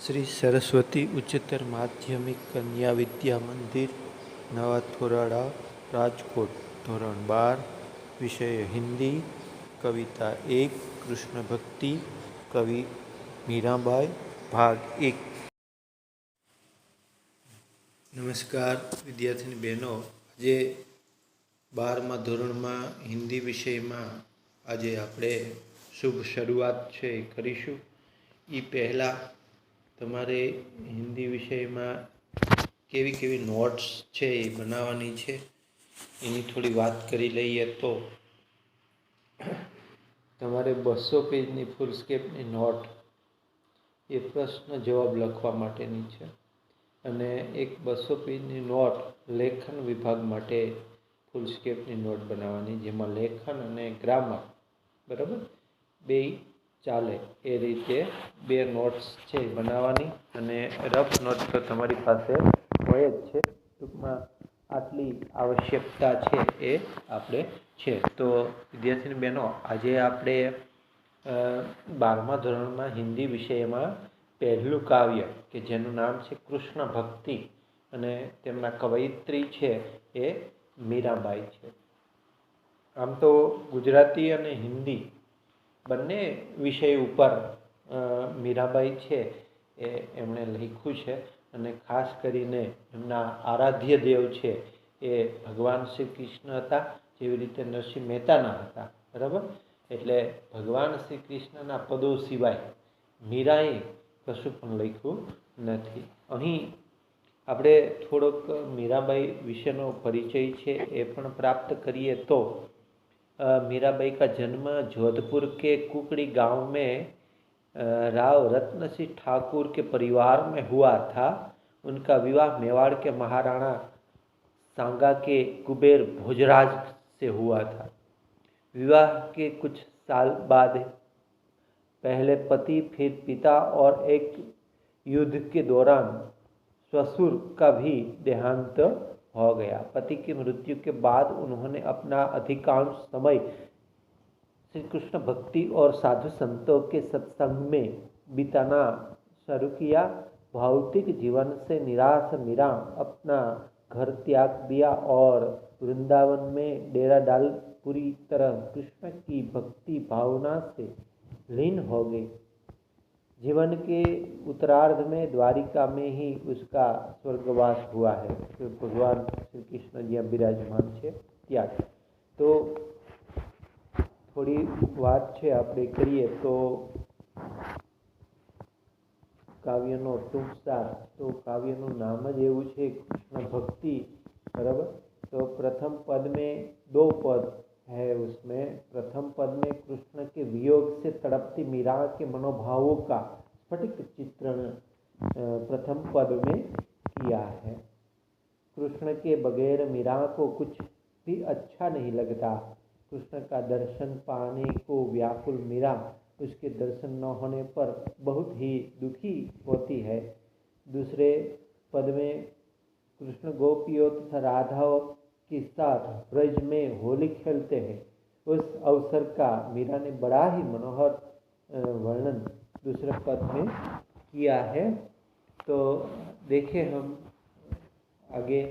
श्री सरस्वती उच्चतर माध्यमिक कन्या विद्या मंदिर नवा थोराड़ा राजकोट धोरण 12 विषय हिंदी कविता 1 कृष्ण भक्ति कवि मीराबाई भाग 1। नमस्कार विद्यार्थी बहनों, આજે 12મા ધોરણમાં હિન્દી વિષયમાં આજે આપણે શુભ શરૂઆત છે કરીશું। એ પહેલાં તમારે હિન્દી વિષયમાં કેવી કેવી નોટ્સ છે એ બનાવવાની છે એની થોડી વાત કરી લઈએ। તો તમારે 200 પેજની ફૂલ સ્કેપની નોટ એ પ્રશ્ન જવાબ લખવા માટેની છે અને એક 200 પેજની નોટ લેખન વિભાગ માટે ફૂલ સ્કેપની નોટ બનાવવાની, જેમાં લેખન અને ગ્રામર બરાબર બે ચાલે એ રીતે બે નોટ્સ છે બનાવવાની અને રફ નોટ તો તમારી પાસે હોય જ છે। ટૂંકમાં આટલી આવશ્યકતા છે એ આપણે છે। તો વિદ્યાર્થી બહેનો, આજે આપણે 12મા ધોરણમાં હિન્દી વિષયમાં પહેલું કાવ્ય કે જેનું નામ છે કૃષ્ણ ભક્તિ અને તેમના કવયિત્રી છે એ મીરાબાઈ છે। આમ તો ગુજરાતી અને હિન્દી બંને વિષય ઉપર મીરાબાઈ છે એ એમણે લખ્યું છે અને ખાસ કરીને એમના આરાધ્ય દેવ છે એ ભગવાન શ્રી કૃષ્ણ હતા, જેવી રીતે નરસિંહ મહેતાના હતા બરાબર। એટલે ભગવાન શ્રી કૃષ્ણના પદો સિવાય મીરાએ કશું પણ લખ્યું નથી। અહીં આપણે થોડોક મીરાબાઈ વિશેનો પરિચય છે એ પણ પ્રાપ્ત કરીએ તો मीराबाई का जन्म जोधपुर के कुकड़ी गांव में राव रत्न सिंह ठाकुर के परिवार में हुआ था। उनका विवाह मेवाड़ के महाराणा सांगा के कुबेर भोजराज से हुआ था। विवाह के कुछ साल बाद पहले पति फिर पिता और एक युद्ध के दौरान ससुर का भी देहांत हो गया। पति की मृत्यु के बाद उन्होंने अपना अधिकांश समय श्री कृष्ण भक्ति और साधु संतों के सत्संग में बिताना शुरू किया। भौतिक जीवन से निराश मीरा अपना घर त्याग दिया और वृंदावन में डेरा डाल पूरी तरह कृष्ण की भक्ति भावना से लीन हो गई। जीवन के उत्तरार्ध में द्वारिका में ही उसका स्वर्गवास हुआ है। तो भगवान श्री कृष्ण जी विराजमान है त्याग। तो थोड़ी बात है આપણે કરીએ તો કાવ્યનો ટૂંક સાર। તો કાવ્યનું નામ જ એવું છે કૃષ્ણ ભક્તિ બરાબર। તો प्रथम पद में 2 पद है, उसमें प्रथम पद में कृष्ण के वियोग से तड़पती मीरा के मनोभावों का स्फटिक चित्रण प्रथम पद में किया है। कृष्ण के बगैर मीरा को कुछ भी अच्छा नहीं लगता। कृष्ण का दर्शन पाने को व्याकुल मीरा उसके दर्शन न होने पर बहुत ही दुखी होती है। दूसरे पद में कृष्ण गोपियों तथा राधा के साथ ब्रज में होली खेलते हैं। उस अवसर का मीरा ने बड़ा ही मनोहर वर्णन दूसरे पद में किया है। तो देखें हम आगे।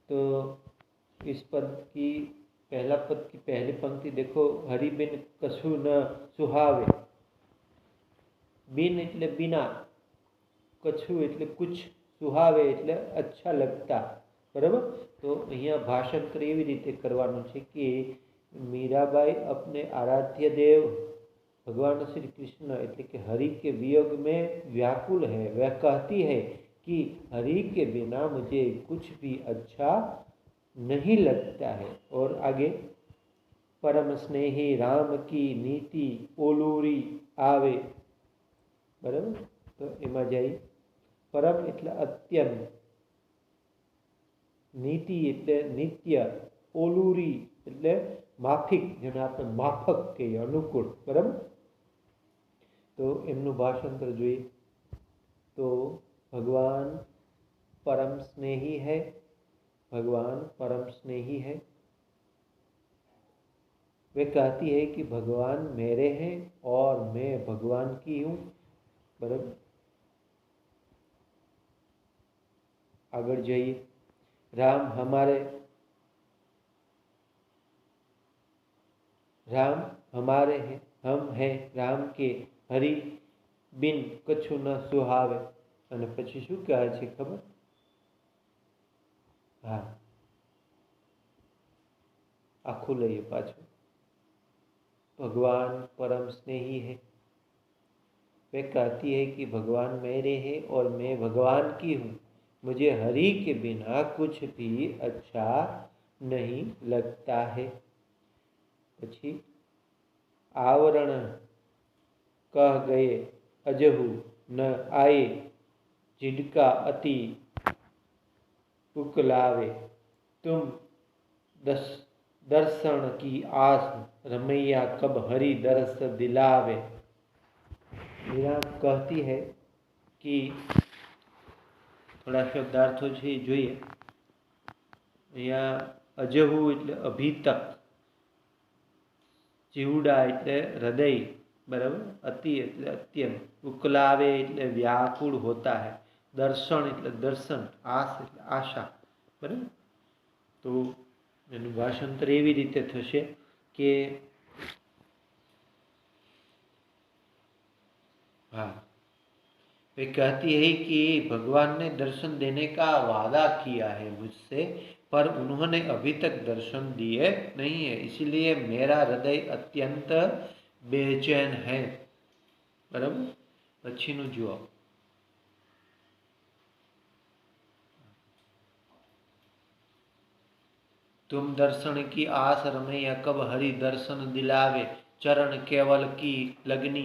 तो इस पद की पहला पद की पहली पंक्ति देखो, हरि बिन कछु न सुहावे। बिन એટલે बिना, कछु એટલે कुछ, सुहावे એટલે अच्छा लगता बराबर। तो અહીંયા ભાષાંતર એવી રીતે કરવાનું છે કે मीराबाई अपने आराध्य देव भगवान श्री कृष्ण એટલે કે हरि के वियोग में व्याकुल है। वह कहती है कि हरि के बिना मुझे कुछ भी अच्छा नहीं लगता है। और आगे, परम स्नेही राम की नीति ओलूरी आवे बराबर। तो एमा जाई परम એટલે અત્યંત, नीति એટલે नित्य, ओलूरी એટલે माफिक, જેને આપણે માફક કહીએ, अनुकूल बराबर। तो એમનું ભાષાંતર જોઈએ तो भगवान परम स्नेही है, भगवान परम स्नेही है। वे कहती है कि भगवान मेरे हैं और मैं भगवान की हूँ। बराबर, आगे जाइए। राम हमारे हैं, हम हैं राम के, हरि बिन कछु न सुहावे। અને પછી શું કહે છે ખબર? हाँ, आखू लઈએ पाछू। भगवान परम स्नेही है। वे कहती है कि भगवान मेरे हैं और मैं भगवान की हूँ। मुझे हरि के बिना कुछ भी अच्छा नहीं लगता है। પછી आवरण कह गए अजहू न आए, जिनका अति उकलावे। तुम दर्शन की आस रमैया कब हरि दर्श दिलावे। मीरा कहती है कि थोड़ा शब्दार्थो છે જોઈએ। અહીંયા અજહુ એટલે અભી તક, જીવડા એટલે હૃદય, बराबर, अति એટલે અત્યંત, ઉકલાવે એટલે व्याकुल होता है, दर्शन એટલે दर्शन, आस એટલે आशा, बराबर। तो એનું ભાષાંતર એવી રીતે થશે કે हाँ, वे कहती है कि भगवान ने दर्शन देने का वादा किया है मुझसे, पर उन्होंने अभी तक दर्शन दिए नहीं है, इसलिए मेरा हृदय अत्यंत बेचैन है। बराबर, पछीनु जुओ। तुम दर्शन की आस रमैया कब हरि दर्शन दिलावे। चरण केवल की लगनी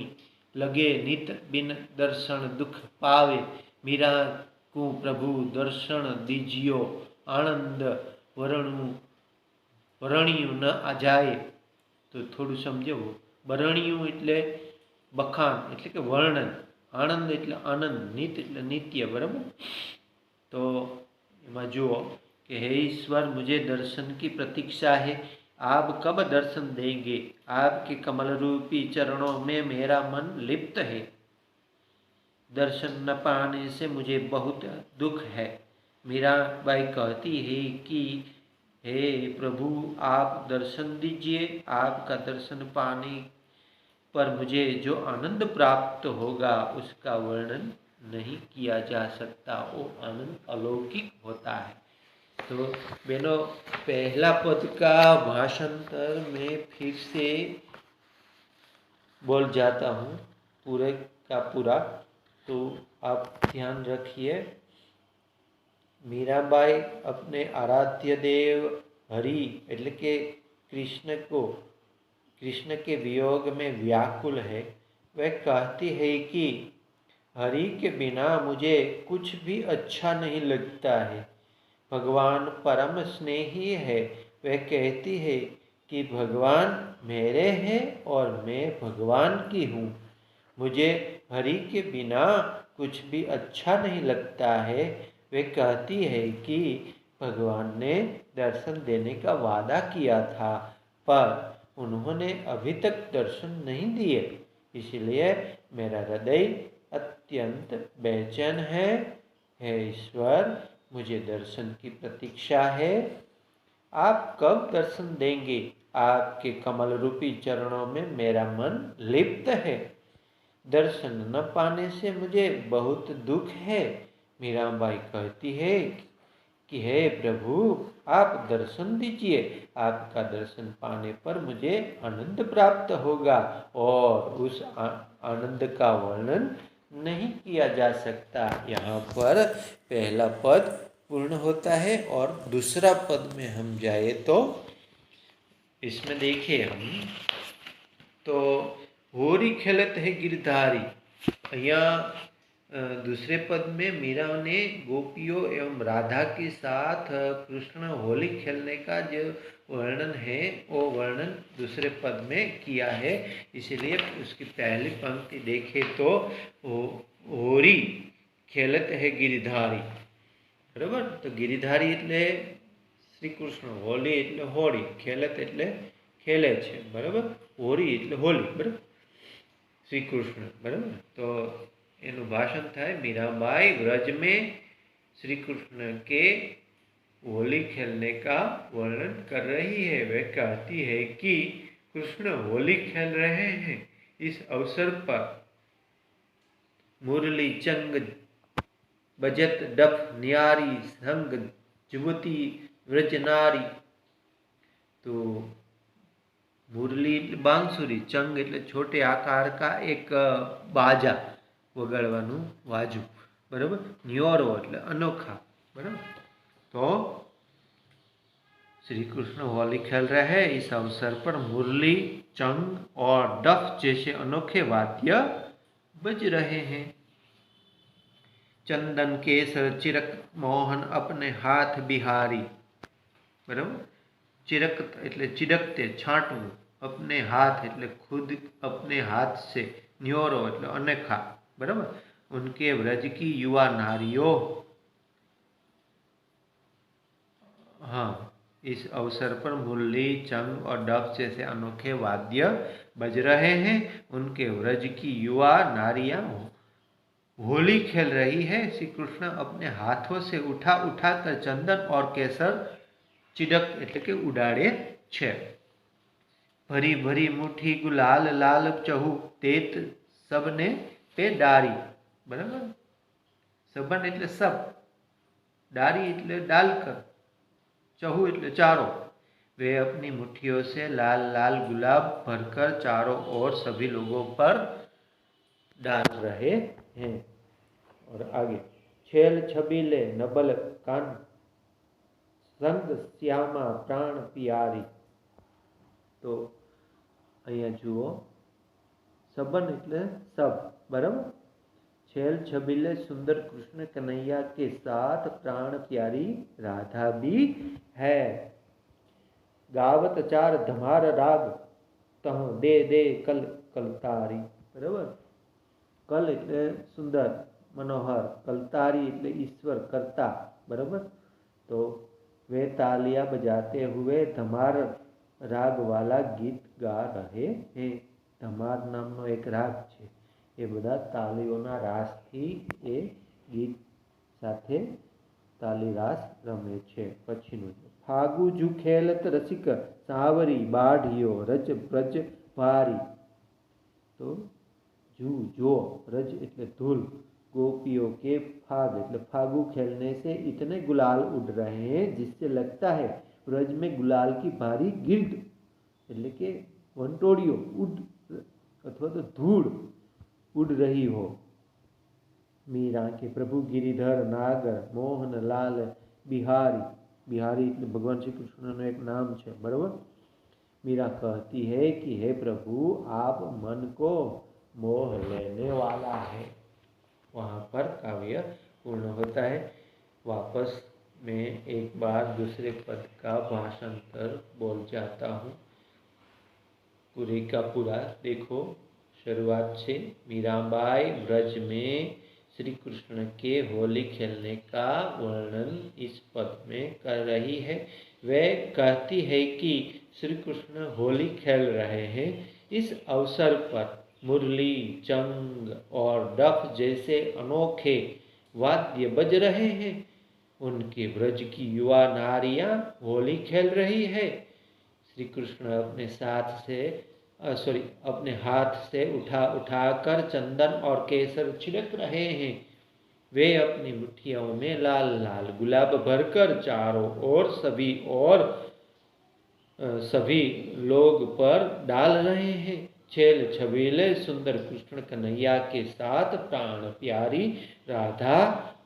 लगे, नित बिन दर्शन दुख पावे। मीरा को प्रभु दर्शन दीजियो, आनंद वरणिયું न आ जाए। तो थोड़ू समझो। वरणिયું એટલે બખાન એટલે કે વર્ણન, આનંદ એટલે આનંદ, નિત એટલે નિત્ય। बराबर, तो એમાં જુઓ कि हे ईश्वर, मुझे दर्शन की प्रतीक्षा है, आप कब दर्शन देंगे। आपके कमल रूपी चरणों में मेरा मन लिप्त है, दर्शन न पाने से मुझे बहुत दुख है। मीराबाई कहती है कि हे प्रभु, आप दर्शन दीजिए, आपका दर्शन पाने पर मुझे जो आनंद प्राप्त होगा उसका वर्णन नहीं किया जा सकता। वो आनंद अलौकिक होता है। तो बहनों, पहला पद का भाषांतर मैं फिर से बोल जाता हूँ पूरे का पूरा, तो आप ध्यान रखिए। मीराबाई अपने आराध्य देव हरि એટલે કે कृष्ण के वियोग में व्याकुल है। वह कहती है कि हरि के बिना मुझे कुछ भी अच्छा नहीं लगता है। भगवान परम स्नेही है। वह कहती है कि भगवान मेरे हैं और मैं भगवान की हूँ। मुझे हरि के बिना कुछ भी अच्छा नहीं लगता है। वे कहती है कि भगवान ने दर्शन देने का वादा किया था, पर उन्होंने अभी तक दर्शन नहीं दिए, इसलिए मेरा हृदय अत्यंत बेचैन है। हे ईश्वर, मुझे दर्शन की प्रतीक्षा है, आप कब दर्शन देंगे। आपके कमल रूपी चरणों में मेरा मन लिप्त है, दर्शन न पाने से मुझे बहुत दुख है। मीराबाई कहती है कि हे प्रभु, आप दर्शन दीजिए, आपका दर्शन पाने पर मुझे आनंद प्राप्त होगा और उस आनंद का वर्णन नहीं किया जा सकता। यहाँ पर पहला पद पूर्ण होता है और दूसरा पद में हम जाए तो इसमें देखिए हम तो होरी खेलत है गिरधारी। यहाँ दूसरे पद में मीरा ने गोपियों एवं राधा के साथ कृष्ण होली खेलने का जो वर्णन है वो वर्णन दूसरे पद में किया है, इसलिए उसकी पहली पंक्ति देखे तो होरी खेलत है गिरधारी। बराबर, तो गिरधारी એટલે શ્રી કૃષ્ણ, હોલી એટલે હોળી, ખેલત એટલે ખેલે છે, બરાબર। હોળી એટલે હોલી, બરાબર, श्री कृष्ण, बराबर। तो एनु भाषण थाय, मीराबाई व्रज में श्री कृष्ण के होली खेलने का वर्णन कर रही है। वह कहती है कि कृष्ण होली खेल रहे हैं। इस अवसर पर मुरली चंग बजत डफ न्यारी संग जुवती व्रजनारी। तो मुरली बांसुरी, चंग એટલે छोटे आकार का एक बाजा वगाड़वानुं वाजू, बराबर। न्योरो એટલે अनोखा, बराबर। तो श्री कृष्ण होली खेल रहे हैं। इस अवसर पर मुरली, चंग और डफ जैसे अनोखे वाद्य बज रहे हैं। चंदन केसर चिरक मोहन अपने हाथ बिहारी, बराबर। चिरक એટલે चिरकते छांटવું, अपने हाथ એટલે खुद अपने हाथ से, न्योरो એટલે अनोखा, बराबर। उनके व्रज की युवा नारियों, हाँ, इस अवसर पर मुरली, चंग और डफ जैसे अनोखे वाद्य बज रहे हैं। उनके व्रज की युवा नारियां होली खेल रही है। श्री कृष्ण अपने हाथों से उठा उठा कर चंदन और केसर चिडक એટલે કે ઉડાડે છે। भरी भरी मुट्ठी गुलाल लाल चहु तेत सबने पे डारी, बराबर। सबन એટલે सब, डारी એટલે डालकर, चहु એટલે चारों। वे अपनी मुट्ठियों से लाल लाल गुलाब भरकर चारों ओर सभी लोगों पर डाल रहे हैं। और आगे, छेल छबीले नबल कान संग श्यामा प्राण प्यारी। तो अहींया जुओ, सबन એટલે सब, बराबर। छेल छबीले सुंदर कृष्ण कन्हैया के साथ प्राण प्यारी राधा भी है। गावत चार धमार राग तह दे दे कल कलतारी, बराबर। कल એટલે सुंदर, मनोहर, कलतारी એટલે ईश्वर, कर्ता, बराबर। तो वे तालियां बजाते हुए धमार राग वाला गीत गा रहे हैं। धमार नामनो एक राग है। ये बधा तालीओना रासथी ए गीत साथे ताली रास रमे छे। पछीनुं, फागु जू खेलत रसिक सावरी बाढ़ियो रज ब्रज भारी। तो जू जो, रज એટલે धूल, गोपियों के फाग એટલે फागु खेलने से इतने गुलाल उड़ रहे हैं जिससे लगता है ब्रज में गुलाल की भारी गिर्द એટલે કે વંટોળીઓ ઉડ अथवा तो धूल उड़ रही हो। मीरा के प्रभु गिरिधर नागर मोहन लाल बिहारी, बिहारी એટલે भगवान श्री कृष्ण एक नाम है, बराबर। मीरा कहती है कि हे प्रभु, आप मन को मोह लेने वाला है। वहाँ पर काव्य पूर्ण होता है। वापस मैं एक बार दूसरे पद का भाषांतर बोल जाता हूँ, पूरे का पूरा देखो। शुरुआत से, मीराबाई व्रज में श्री कृष्ण के होली खेलने का वर्णन इस पद में कर रही है। वह कहती है कि श्री कृष्ण होली खेल रहे हैं। इस अवसर पर मुरली, चंग और डफ जैसे अनोखे वाद्य बज रहे हैं। उनके व्रज की युवा नारियां होली खेल रही है। श्री कृष्ण अपने हाथ से उठा उठाकर चंदन और केसर छिड़क रहे हैं। वे अपनी मुट्ठियों में लाल लाल गुलाब भरकर चारों ओर सभी लोग पर डाल रहे हैं। छेल छबीले सुंदर कृष्ण कन्हैया के साथ प्राण प्यारी राधा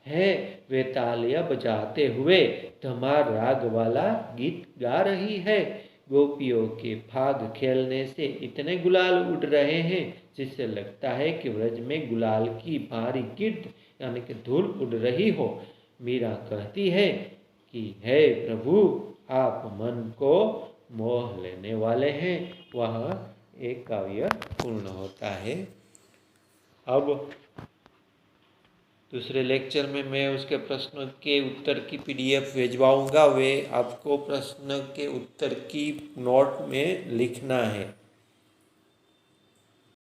है। वे तालियां बजाते हुए धमार राग वाला गीत गा रही है। गोपियों के फाग खेलने से इतने गुलाल उड़ रहे हैं जिससे लगता है कि व्रज में गुलाल की भारी गिर्द यानी कि धूल उड़ रही हो। मीरा कहती है कि हे प्रभु, आप मन को मोह लेने वाले हैं। वह एक काव्य पूर्ण होता है। अब दूसरे लेक्चर में मैं उसके प्रश्नों के उत्तर की PDF भिजवाऊँगा। वे आपको प्रश्न के उत्तर की नोट में लिखना है।